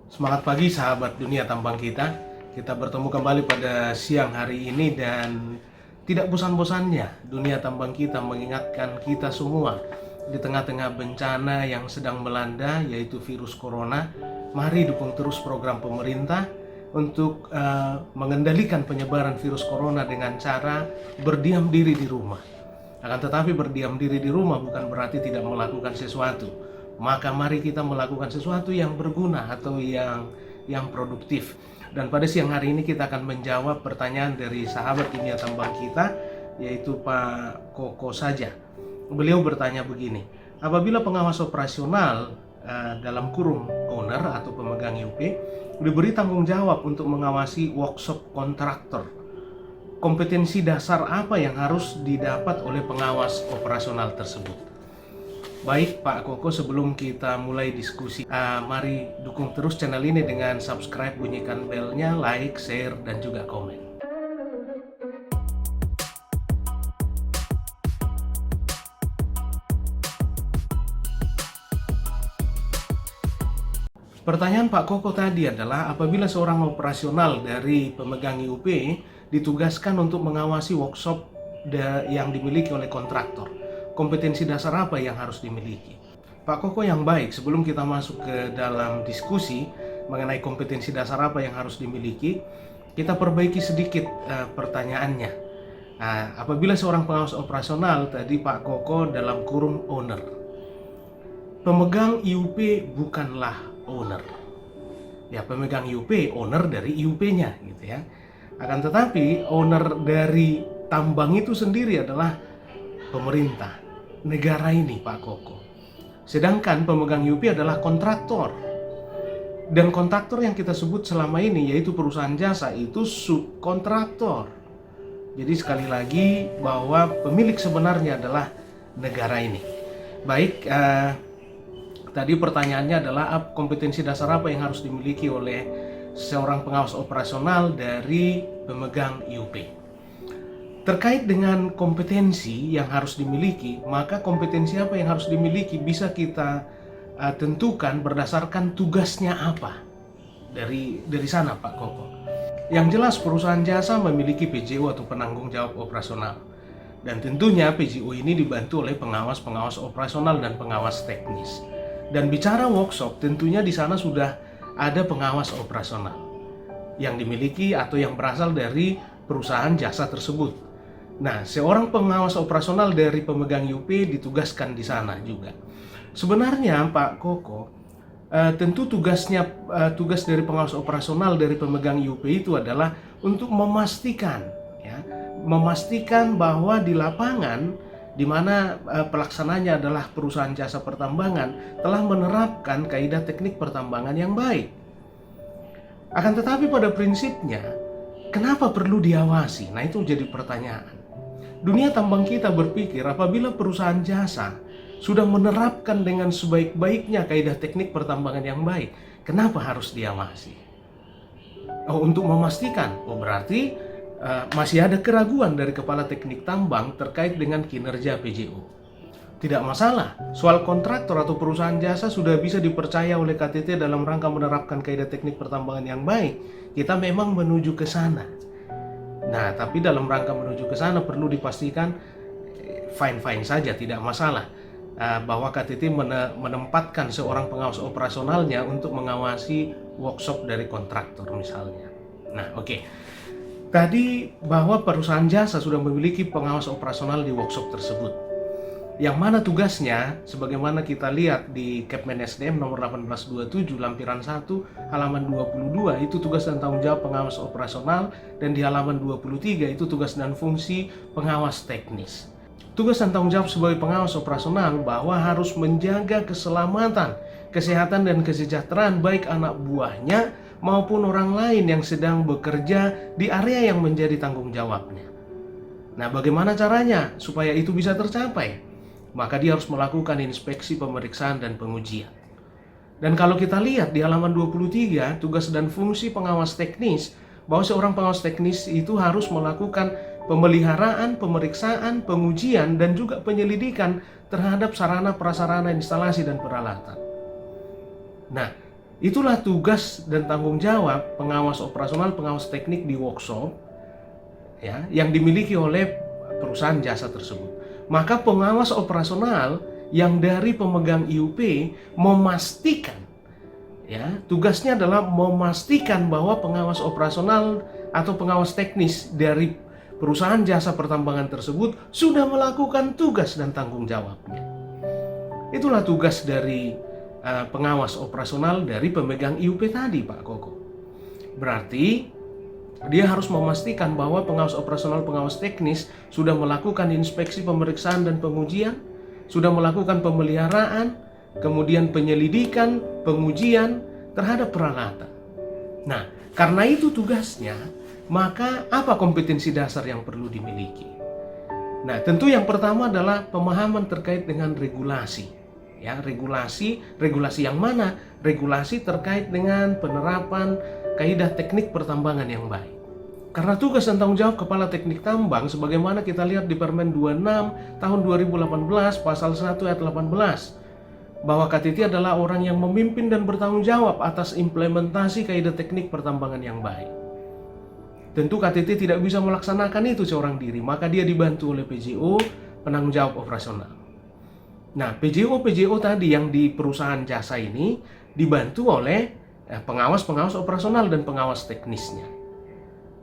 Semangat pagi sahabat dunia tambang kita. Kita bertemu kembali pada siang hari ini dan tidak bosan-bosannya dunia tambang kita mengingatkan kita semua di tengah-tengah bencana yang sedang melanda yaitu virus corona. Mari dukung terus program pemerintah untuk mengendalikan penyebaran virus corona dengan cara berdiam diri di rumah. Akan tetapi berdiam diri di rumah bukan berarti tidak melakukan sesuatu. Maka mari kita melakukan sesuatu yang berguna atau yang produktif. Dan pada siang hari ini kita akan menjawab pertanyaan dari sahabat kimia tambang kita, yaitu Pak Koko saja. Beliau bertanya begini, apabila pengawas operasional dalam kurung owner atau pemegang IUP diberi tanggung jawab untuk mengawasi workshop kontraktor, kompetensi dasar apa yang harus didapat oleh pengawas operasional tersebut? Baik Pak Koko, sebelum kita mulai diskusi, mari dukung terus channel ini dengan subscribe, bunyikan belnya, like, share, dan juga komen. Pertanyaan Pak Koko tadi adalah apabila seorang operasional dari pemegang IUP ditugaskan untuk mengawasi workshop yang dimiliki oleh kontraktor, kompetensi dasar apa yang harus dimiliki? Pak Koko yang baik, sebelum kita masuk ke dalam diskusi mengenai kompetensi dasar apa yang harus dimiliki, kita perbaiki sedikit pertanyaannya. Apabila seorang pengawas operasional, tadi Pak Koko dalam kurung owner, pemegang IUP bukanlah owner. Ya, pemegang IUP owner dari IUP-nya gitu ya. Akan tetapi owner dari tambang itu sendiri adalah pemerintah negara ini, Pak Koko. Sedangkan pemegang IUP adalah kontraktor. Dan kontraktor yang kita sebut selama ini yaitu perusahaan jasa itu subkontraktor. Jadi sekali lagi bahwa pemilik sebenarnya adalah negara ini. Baik, tadi pertanyaannya adalah kompetensi dasar apa yang harus dimiliki oleh seorang pengawas operasional dari pemegang IUP. Terkait dengan kompetensi yang harus dimiliki, maka kompetensi apa yang harus dimiliki bisa kita tentukan berdasarkan tugasnya apa dari sana, Pak Koko. Yang jelas perusahaan jasa memiliki PJO atau penanggung jawab operasional, dan tentunya PJO ini dibantu oleh pengawas-pengawas operasional dan pengawas teknis. Dan bicara workshop, tentunya di sana sudah ada pengawas operasional yang dimiliki atau yang berasal dari perusahaan jasa tersebut. Nah, seorang pengawas operasional dari pemegang IUP ditugaskan di sana juga. Sebenarnya Pak Koko, tentu tugas dari pengawas operasional dari pemegang IUP itu adalah untuk memastikan bahwa di lapangan di mana pelaksananya adalah perusahaan jasa pertambangan telah menerapkan kaidah teknik pertambangan yang baik. Akan tetapi pada prinsipnya, kenapa perlu diawasi? Nah, itu jadi pertanyaan. Dunia tambang kita berpikir apabila perusahaan jasa sudah menerapkan dengan sebaik-baiknya kaidah teknik pertambangan yang baik, kenapa harus diawasi? Untuk memastikan, berarti masih ada keraguan dari kepala teknik tambang terkait dengan kinerja PJO. Tidak masalah, soal kontraktor atau perusahaan jasa sudah bisa dipercaya oleh KTT dalam rangka menerapkan kaidah teknik pertambangan yang baik. Kita memang menuju ke sana. Nah, tapi dalam rangka menuju ke sana perlu dipastikan fine-fine saja, tidak masalah bahwa KTT menempatkan seorang pengawas operasionalnya untuk mengawasi workshop dari kontraktor misalnya. Nah, oke. Tadi bahwa perusahaan jasa sudah memiliki pengawas operasional di workshop tersebut. Yang mana tugasnya, sebagaimana kita lihat di Kepmen SDM nomor 1827 lampiran 1 halaman 22, itu tugas dan tanggung jawab pengawas operasional, dan di halaman 23 itu tugas dan fungsi pengawas teknis. Tugas dan tanggung jawab sebagai pengawas operasional bahwa harus menjaga keselamatan, kesehatan dan kesejahteraan baik anak buahnya maupun orang lain yang sedang bekerja di area yang menjadi tanggung jawabnya. Nah, bagaimana caranya supaya itu bisa tercapai? Maka dia harus melakukan inspeksi, pemeriksaan, dan pengujian. Dan kalau kita lihat di halaman 23, tugas dan fungsi pengawas teknis, bahwa seorang pengawas teknis itu harus melakukan pemeliharaan, pemeriksaan, pengujian, dan juga penyelidikan terhadap sarana prasarana instalasi dan peralatan. Nah, Itulah tugas dan tanggung jawab pengawas operasional, pengawas teknik di workshop, ya, yang dimiliki oleh perusahaan jasa tersebut. Maka pengawas operasional yang dari pemegang IUP memastikan, ya, tugasnya adalah memastikan bahwa pengawas operasional atau pengawas teknis dari perusahaan jasa pertambangan tersebut sudah melakukan tugas dan tanggung jawabnya. Itulah tugas dari pengawas operasional dari pemegang IUP tadi, Pak Koko. Berarti dia harus memastikan bahwa pengawas operasional, pengawas teknis sudah melakukan inspeksi, pemeriksaan, dan pengujian, sudah melakukan pemeliharaan, kemudian penyelidikan, pengujian terhadap peralatan. Nah, karena itu tugasnya, maka apa kompetensi dasar yang perlu dimiliki? Nah, tentu yang pertama adalah pemahaman terkait dengan regulasi. Ya, regulasi yang mana? Regulasi terkait dengan penerapan kaidah teknik pertambangan yang baik. Karena tugas dan tanggung jawab Kepala Teknik Tambang sebagaimana kita lihat di Permen 26 tahun 2018 pasal 1 ayat 18 bahwa KTT adalah orang yang memimpin dan bertanggung jawab atas implementasi kaidah teknik pertambangan yang baik. Tentu KTT tidak bisa melaksanakan itu seorang diri, maka dia dibantu oleh PJO, penanggung jawab operasional. Nah, PJO tadi yang di perusahaan jasa ini dibantu oleh pengawas operasional dan pengawas teknisnya.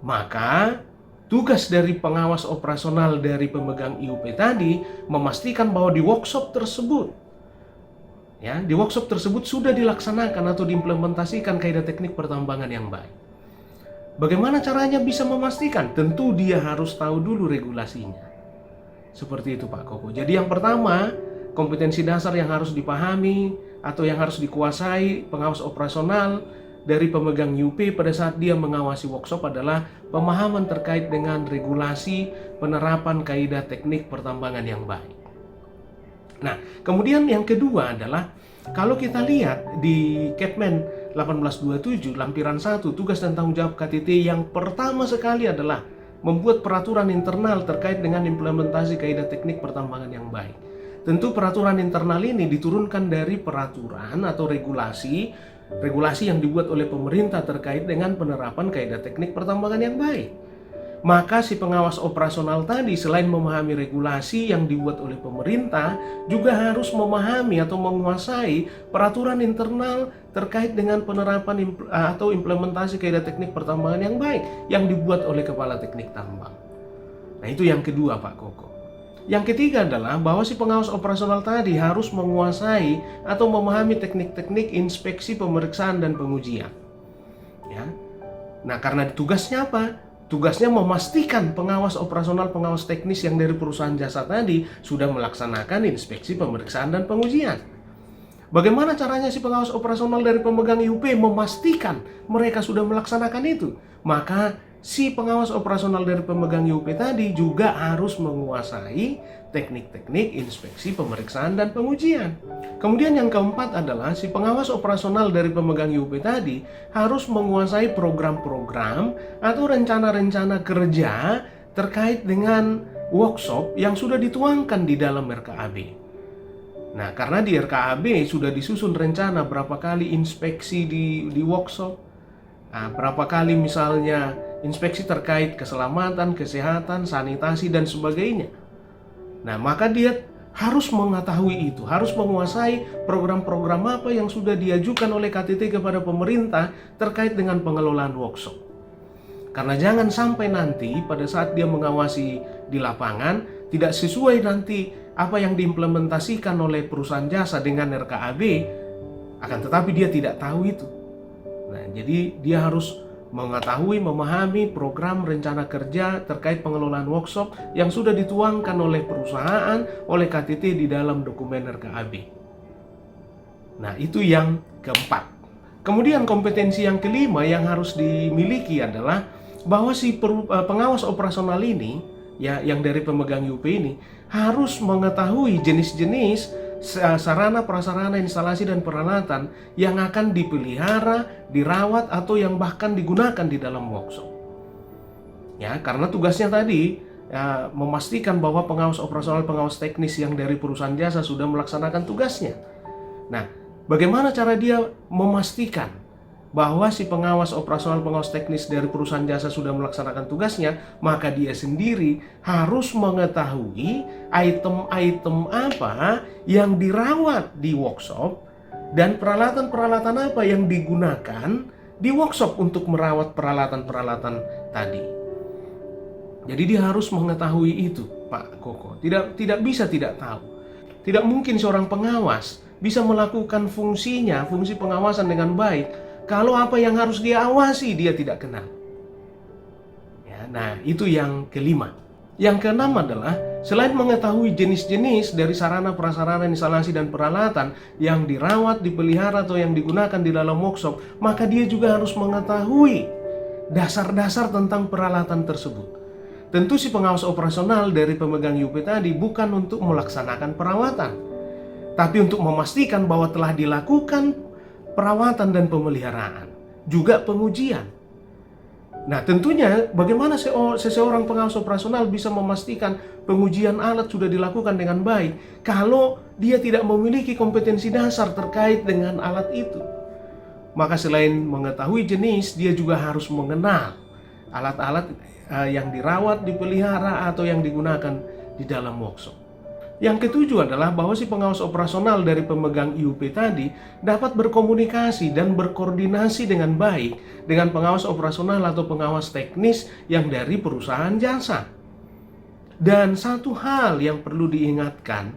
Maka tugas dari pengawas operasional dari pemegang IUP tadi memastikan bahwa di workshop tersebut, ya, di workshop tersebut sudah dilaksanakan atau diimplementasikan kaidah teknik pertambangan yang baik. Bagaimana caranya bisa memastikan? Tentu dia harus tahu dulu regulasinya. Seperti itu, Pak Koko. Jadi yang pertama, kompetensi dasar yang harus dipahami atau yang harus dikuasai pengawas operasional dari pemegang IUP pada saat dia mengawasi workshop adalah pemahaman terkait dengan regulasi penerapan kaidah teknik pertambangan yang baik. Nah, kemudian yang kedua adalah kalau kita lihat di Kepmen 1827 lampiran 1 tugas dan tanggung jawab KTT yang pertama sekali adalah membuat peraturan internal terkait dengan implementasi kaidah teknik pertambangan yang baik. Tentu peraturan internal ini diturunkan dari peraturan atau regulasi yang dibuat oleh pemerintah terkait dengan penerapan kaidah teknik pertambangan yang baik. Maka si pengawas operasional tadi selain memahami regulasi yang dibuat oleh pemerintah, juga harus memahami atau menguasai peraturan internal terkait dengan penerapan atau implementasi kaidah teknik pertambangan yang baik yang dibuat oleh Kepala Teknik Tambang. Nah, itu yang kedua, Pak Koko. Yang ketiga adalah bahwa si pengawas operasional tadi harus menguasai atau memahami teknik-teknik inspeksi, pemeriksaan, dan pengujian. Ya. Nah, karena tugasnya apa? Tugasnya memastikan pengawas operasional, pengawas teknis yang dari perusahaan jasa tadi sudah melaksanakan inspeksi, pemeriksaan, dan pengujian. Bagaimana caranya si pengawas operasional dari pemegang IUP memastikan mereka sudah melaksanakan itu? Maka si pengawas operasional dari pemegang IUP tadi juga harus menguasai teknik-teknik inspeksi, pemeriksaan, dan pengujian. Kemudian yang keempat adalah si pengawas operasional dari pemegang IUP tadi harus menguasai program-program atau rencana-rencana kerja terkait dengan workshop yang sudah dituangkan di dalam RKAB. Nah, karena di RKAB sudah disusun rencana berapa kali inspeksi di workshop, berapa kali misalnya inspeksi terkait keselamatan, kesehatan, sanitasi, dan sebagainya. Nah, maka dia harus mengetahui itu, harus menguasai program-program apa yang sudah diajukan oleh KTT kepada pemerintah terkait dengan pengelolaan workshop. Karena jangan sampai nanti pada saat dia mengawasi di lapangan tidak sesuai nanti apa yang diimplementasikan oleh perusahaan jasa dengan RKAB, akan tetapi dia tidak tahu itu. Nah, jadi dia harus mengetahui, memahami program rencana kerja terkait pengelolaan workshop yang sudah dituangkan oleh perusahaan, oleh KTT di dalam dokumen RKAB. Nah, itu yang keempat. Kemudian kompetensi yang kelima yang harus dimiliki adalah bahwa si pengawas operasional ini, ya, yang dari pemegang IUP ini harus mengetahui jenis-jenis sarana, prasarana, instalasi, dan peralatan yang akan dipelihara, dirawat, atau yang bahkan digunakan di dalam workshop. Ya, karena tugasnya tadi memastikan bahwa pengawas operasional, pengawas teknis yang dari perusahaan jasa sudah melaksanakan tugasnya. Nah, Bagaimana cara dia memastikan bahwa si pengawas operasional, pengawas teknis dari perusahaan jasa sudah melaksanakan tugasnya? Maka dia sendiri harus mengetahui item-item apa yang dirawat di workshop dan peralatan-peralatan apa yang digunakan di workshop untuk merawat peralatan-peralatan tadi. Jadi dia harus mengetahui itu, Pak Koko. Tidak bisa tidak tahu. Tidak mungkin seorang pengawas bisa melakukan fungsinya, fungsi pengawasan dengan baik kalau apa yang harus dia awasi dia tidak kenal. Ya, nah, itu yang kelima. Yang keenam adalah selain mengetahui jenis-jenis dari sarana prasarana, instalasi dan peralatan yang dirawat, dipelihara atau yang digunakan di dalam workshop, maka dia juga harus mengetahui dasar-dasar tentang peralatan tersebut. Tentu si pengawas operasional dari pemegang IUP tadi bukan untuk melaksanakan perawatan, tapi untuk memastikan bahwa telah dilakukan perawatan dan pemeliharaan, juga pengujian. Nah, tentunya bagaimana seseorang pengawas operasional bisa memastikan pengujian alat sudah dilakukan dengan baik kalau dia tidak memiliki kompetensi dasar terkait dengan alat itu? Maka selain mengetahui jenis, dia juga harus mengenal alat-alat yang dirawat, dipelihara atau yang digunakan di dalam workshop. Yang ketujuh adalah bahwa si pengawas operasional dari pemegang IUP tadi dapat berkomunikasi dan berkoordinasi dengan baik dengan pengawas operasional atau pengawas teknis yang dari perusahaan jasa. Dan satu hal yang perlu diingatkan,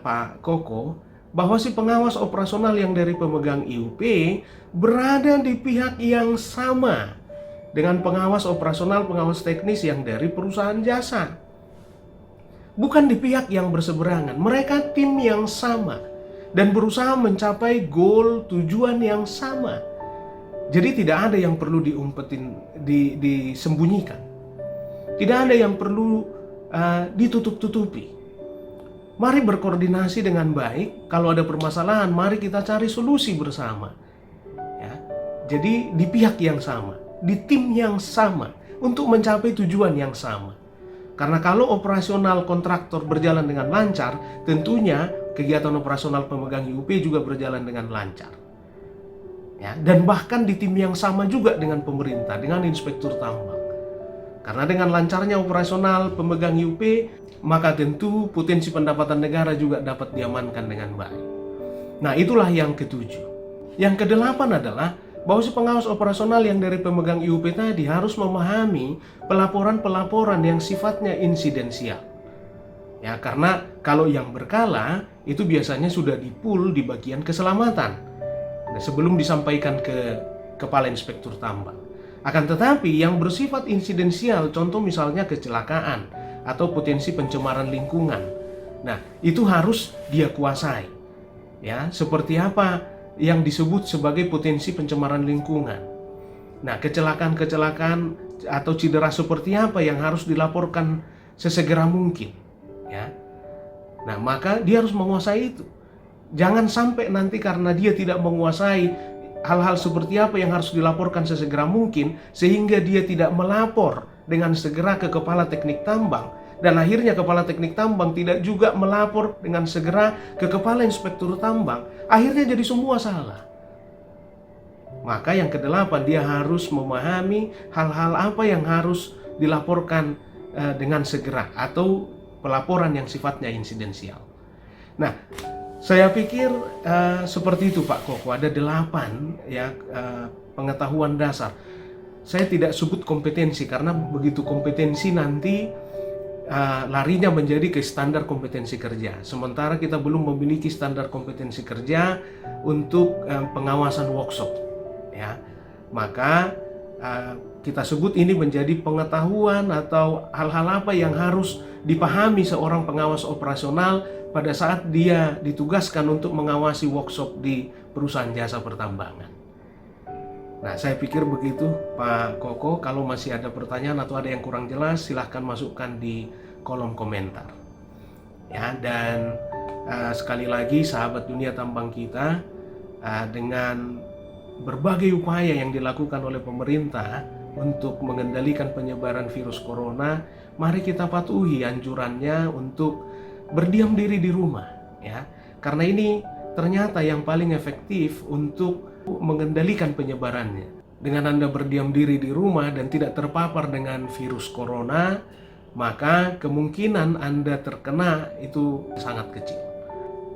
Pak Koko, bahwa si pengawas operasional yang dari pemegang IUP berada di pihak yang sama dengan pengawas operasional, pengawas teknis yang dari perusahaan jasa. Bukan di pihak yang berseberangan, mereka tim yang sama dan berusaha mencapai goal tujuan yang sama. Jadi tidak ada yang perlu diumpetin, disembunyikan. Tidak ada yang perlu ditutup-tutupi. Mari berkoordinasi dengan baik. Kalau ada permasalahan, mari kita cari solusi bersama. Ya. Jadi di pihak yang sama, di tim yang sama untuk mencapai tujuan yang sama. Karena kalau operasional kontraktor berjalan dengan lancar, tentunya kegiatan operasional pemegang IUP juga berjalan dengan lancar. Ya, dan bahkan di tim yang sama juga dengan pemerintah, dengan inspektur tambang. Karena dengan lancarnya operasional pemegang IUP, maka tentu potensi pendapatan negara juga dapat diamankan dengan baik. Nah, itulah yang ketujuh. Yang kedelapan adalah bahwa si pengawas operasional yang dari pemegang IUP tadi harus memahami pelaporan-pelaporan yang sifatnya insidensial. Ya, karena kalau yang berkala itu biasanya sudah di-pool di bagian keselamatan. Nah, sebelum disampaikan ke kepala inspektur tambang. Akan tetapi yang bersifat insidensial, contoh misalnya kecelakaan atau potensi pencemaran lingkungan. Nah, itu harus dia kuasai. Ya, seperti apa yang disebut sebagai potensi pencemaran lingkungan. Nah, kecelakaan-kecelakaan atau cedera seperti apa yang harus dilaporkan sesegera mungkin, ya. Nah, maka dia harus menguasai itu. Jangan sampai nanti karena dia tidak menguasai hal-hal seperti apa yang harus dilaporkan sesegera mungkin, sehingga dia tidak melapor dengan segera ke kepala teknik tambang, dan akhirnya kepala teknik tambang tidak juga melapor dengan segera ke kepala inspektur tambang. Akhirnya jadi semua salah. Maka yang kedelapan, dia harus memahami hal-hal apa yang harus dilaporkan dengan segera atau pelaporan yang sifatnya insidensial. Nah, saya pikir seperti itu Pak Koko. Ada 8 ya pengetahuan dasar. Saya tidak sebut kompetensi karena begitu kompetensi nanti larinya menjadi ke standar kompetensi kerja. Sementara kita belum memiliki standar kompetensi kerja untuk pengawasan workshop, ya. Maka kita sebut ini menjadi pengetahuan atau hal-hal apa yang harus dipahami seorang pengawas operasional pada saat dia ditugaskan untuk mengawasi workshop di perusahaan jasa pertambangan. Nah, saya pikir begitu Pak Koko. Kalau masih ada pertanyaan atau ada yang kurang jelas, silahkan masukkan di kolom komentar. Ya, dan sekali lagi sahabat dunia tambang kita, dengan berbagai upaya yang dilakukan oleh pemerintah untuk mengendalikan penyebaran virus corona, mari kita patuhi anjurannya untuk berdiam diri di rumah, ya. Karena ini ternyata yang paling efektif untuk mengendalikan penyebarannya. Dengan Anda berdiam diri di rumah dan tidak terpapar dengan virus corona, maka kemungkinan Anda terkena itu sangat kecil.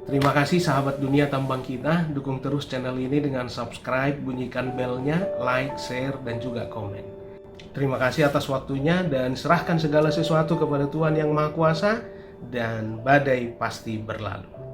Terima kasih sahabat dunia tambang kita, dukung terus channel ini dengan subscribe, bunyikan belnya, like, share, dan juga komen. Terima kasih atas waktunya dan serahkan segala sesuatu kepada Tuhan Yang Maha Kuasa dan badai pasti berlalu.